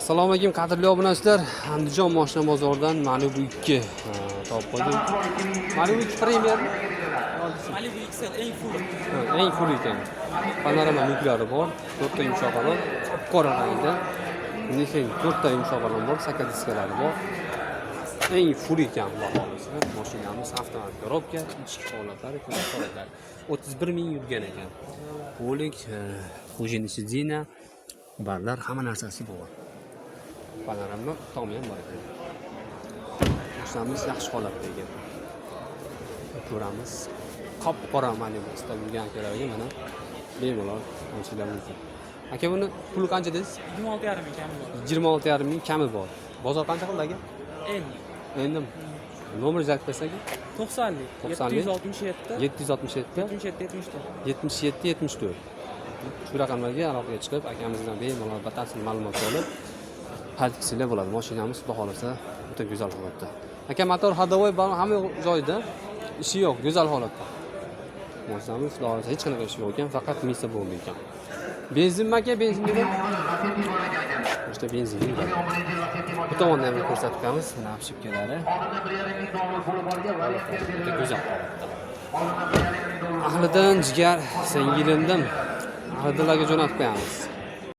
Assalomu alaykum qadrli obunachilar. Andijon mashina bozoridan Malibu 2 topib qo'ydim. Malibu 2 Premier. Malibu XL eng full. Eng full ekan. Panorama yuklari bor, 4 ta yumshoqlar, qora rangda. Nexin 4 ta yumshoqlar bor, saka diskalari bor. Eng full ekan baholisi. Mashinamiz avtomatik korobka, ichki holatlari, ko'p holatlari. 31 ming yurgan ekan. Polik, xujini sidina, barlar hamma narsasi bor. Panorama tomi ham bor ekan. Mashinamiz yaxshi holatda ekan. Ko'ramiz. Qop-qora Malibu istalgan akalarga mana bemalol olishlar mumkin. Aka buni puli qancha dedingiz? 26,5 ming kami bor. 26,5 ming kami bor. Bozor qancha qildi aka? Endi nomer aytib bersak? 90 767 77 74. Shu raqamlarga aloqaga chiqib, akamizdan bemalol batafsil ma'lumot olib, xarid bo'ladi. Mashinamiz xudo xolasa o'ta go'zal holatda. Aka motor hadovoy hamma joyida, ishi yo'q, go'zal holatda. Mashinamiz xudo xolasa hech qanaqa ishi yo'q ekan, faqat misa bo'ldi ekan. Benzinmi aka, benzinmi? İşte benzin. Bu tomondan ham ko'rsatib beramiz. Mana obshipkalari. Juda go'zal holatda. Ahlidan jigar, sengilimdan ahlidalarga jo'natib qo'yamiz.